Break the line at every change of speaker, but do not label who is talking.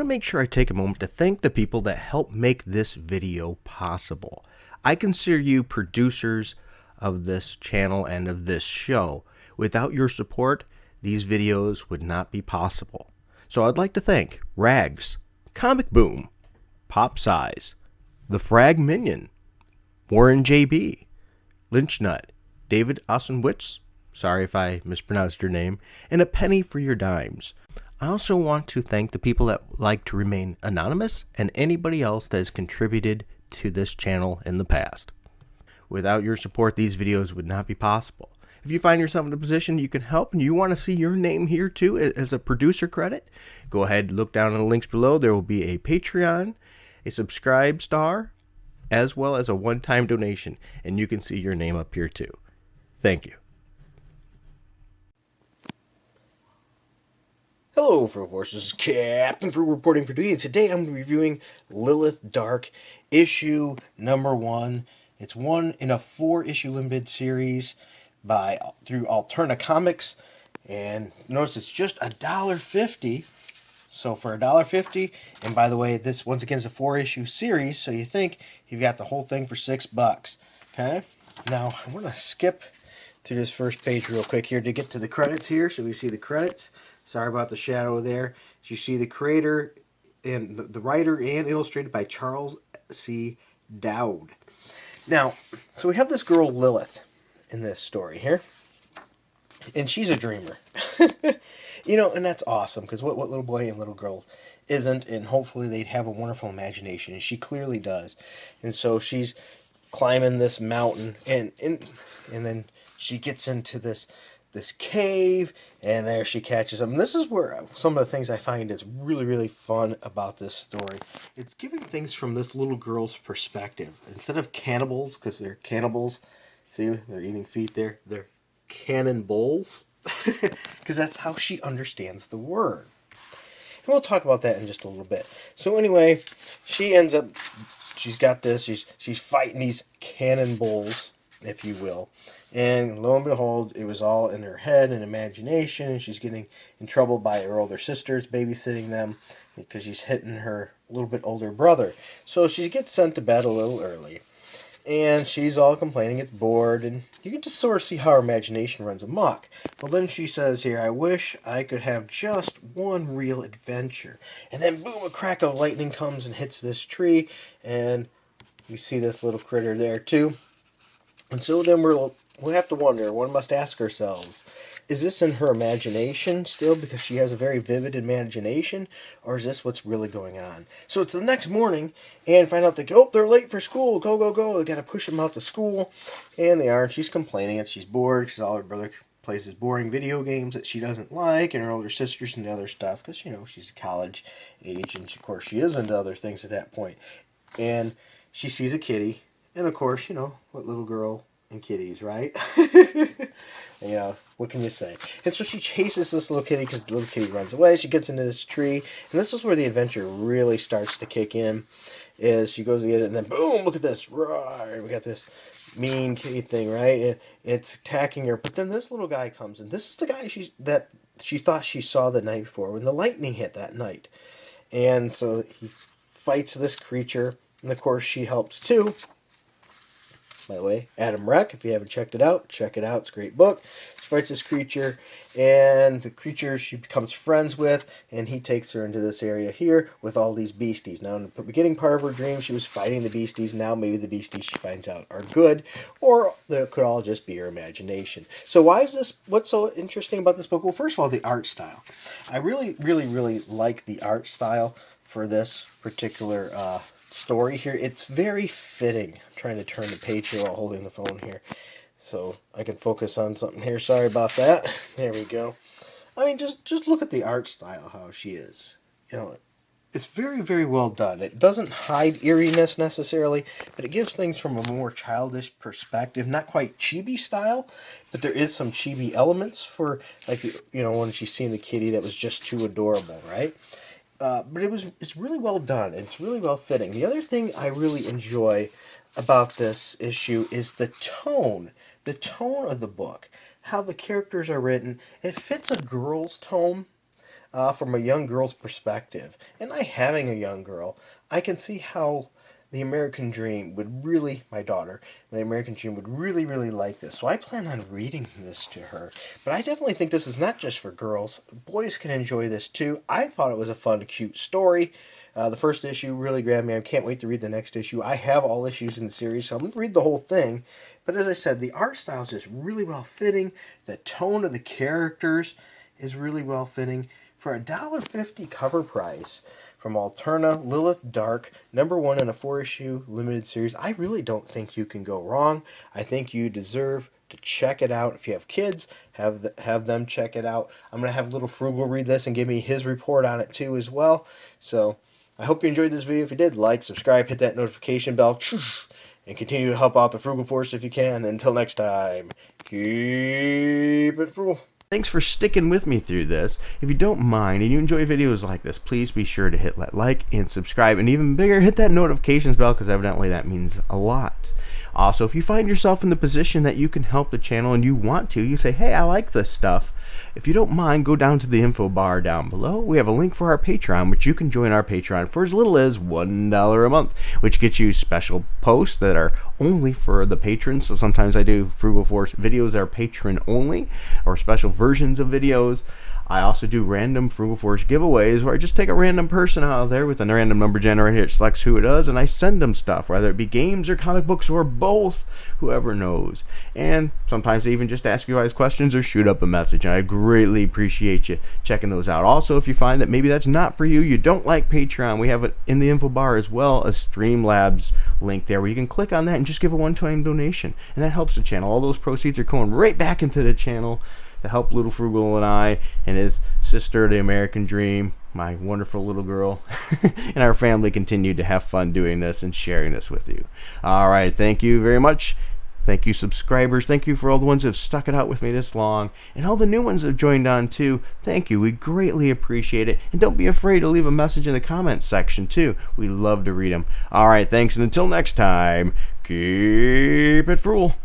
to make sure I take a moment to thank the people that helped make this video possible. I consider you producers of this channel and of this show. Without your support, these videos would not be possible. So I'd like to thank Rags, Comic Boom, Pop Size, The Frag Minion, Warren JB, Lynch Nut, David Osenwitz, sorry if I mispronounced your name, and a penny for your dimes. I also want to thank the people that like to remain anonymous and anybody else that has contributed to this channel in the past. Without your support, these videos would not be possible. If you find yourself in a position you can help and you want to see your name here too as a producer credit, go ahead and look down in the links below. There will be a Patreon, a subscribe star, as well as a one-time donation, and you can see your name up here too. Thank you.
Hello, Fruit Force. This is Captain Fruit reporting for duty, and today I'm reviewing Lilith Dark, issue number 1. It's one in a 4-issue limited series through Alterna Comics, and notice it's just $1.50. So for $1.50, and by the way, this once again is a 4-issue series, so you think you've got the whole thing for $6. Okay, now I'm gonna skip through this first page real quick here to get to the credits here, so we see the credits. Sorry about the shadow there. So you see the creator and the writer and illustrated by CharlesC.Dowd. Now, so we have this girl Lilith in this story here, and she's a dreamer. You know, and that's awesome, because what little boy and little girl isn't, and hopefully they'd have a wonderful imagination, and she clearly does. And so she's climbing this mountain, and then she gets into this cave, and there she catches them. And this is where some of the things I find is really, really fun about this story. It's giving things from this little girl's perspective. Instead of cannibals, because they're cannibals, see, they're eating feet there, they're cannonballs, because that's how she understands the word. And we'll talk about that in just a little bit. So anyway, she ends up, she's got this, she's fighting these cannonballs, if you will. And lo and behold, it was all in her head and imagination, and she's getting in trouble by her older sisters, babysitting them, because she's hitting her little bit older brother. So she gets sent to bed a little early, and she's all complaining, it's bored, and you can just sort of see how her imagination runs amok. Well, then she says here, I wish I could have just one real adventure. And then boom, a crack of lightning comes and hits this tree, and we see this little critter there too. And so then we have to wonder, one must ask ourselves, is this in her imagination still because she has a very vivid imagination, or is this what's really going on? So it's the next morning, and find out that, oh, they're late for school, go, go, go, they got to push them out to school, and they are, and she's complaining, and she's bored, because all her brother plays these boring video games that she doesn't like, and her older sisters and other stuff, because, you know, she's college age, and of course she is into other things at that point. And she sees a kitty, and of course, you know, what little girl and kitties, right? You know, what can you say? And so she chases this little kitty because the little kitty runs away. She gets into this tree, and this is where the adventure really starts to kick in. Is she goes to get it, and then boom! Look at this! Roar, we got this mean kitty thing, right? And it's attacking her. But then this little guy comes, and this is the guy that she thought she saw the night before when the lightning hit that night. And so he fights this creature, and of course she helps too. By the way, Adam Reck, if you haven't checked it out, check it out. It's a great book. She fights this creature, and the creature she becomes friends with, and he takes her into this area here with all these beasties. Now, in the beginning part of her dream, she was fighting the beasties. Now, maybe the beasties she finds out are good, or they could all just be her imagination. So why is this, what's so interesting about this book? Well, first of all, the art style. I really, really, really like the art style for this particular story here. It's very fitting. I'm trying to turn the page here while holding the phone here so I can focus on something here. Sorry about that. There we go. I mean, just look at the art style, how she is. You know, it's very, very well done. It doesn't hide eeriness necessarily, but it gives things from a more childish perspective. Not quite chibi style, but there is some chibi elements for, like, you know, when she's seeing the kitty that was just too adorable, right? But it's really well done, and it's really well fitting. The other thing I really enjoy about this issue is the tone of the book, how the characters are written. It fits a girl's tone. from a young girl's perspective. And I, having a young girl, I can see how the American Dream would really, my daughter, the American Dream would really, really like this. So I plan on reading this to her. But I definitely think this is not just for girls. Boys can enjoy this too. I thought it was a fun, cute story. The first issue really grabbed me. I can't wait to read the next issue. I have all issues in the series, so I'm going to read the whole thing. But as I said, the art style is just really well fitting. The tone of the characters is really well fitting. For a $1.50 cover price, from Alterna, Lilith Dark, #1 in a 4-issue limited series. I really don't think you can go wrong. I think you deserve to check it out. If you have kids, have them check it out. I'm going to have Little Frugal read this and give me his report on it too as well. So I hope you enjoyed this video. If you did, like, subscribe, hit that notification bell, and continue to help out the Frugal Force if you can. Until next time, keep it frugal.
Thanks for sticking with me through this. If you don't mind and you enjoy videos like this, please be sure to hit that like and subscribe, and even bigger, hit that notifications bell, because evidently that means a lot. Also, if you find yourself in the position that you can help the channel and you want to, you say, hey, I like this stuff. If you don't mind, go down to the info bar down below. We have a link for our Patreon, which you can join our Patreon for as little as $1 a month, which gets you special posts that are only for the patrons. So sometimes I do Frugal Force videos that are patron only, or special versions of videos. I also do random Frugal Force giveaways where I just take a random person out there with a random number generator. It selects who it is, and I send them stuff, whether it be games or comic books or both, whoever knows. And sometimes I even just ask you guys questions or shoot up a message, and I greatly appreciate you checking those out. Also, if you find that maybe that's not for you, you don't like Patreon, we have it in the info bar as well, a Streamlabs link there where you can click on that and just give a one-time donation, and that helps the channel. All those proceeds are going right back into the channel to help Little Frugal and I and his sister, the American Dream, my wonderful little girl, and our family continue to have fun doing this and sharing this with you. All right, thank you very much. Thank you, subscribers. Thank you for all the ones who have stuck it out with me this long, and all the new ones that have joined on too. Thank you. We greatly appreciate it. And don't be afraid to leave a message in the comments section too. We love to read them. All right, thanks, and until next time, keep it frugal.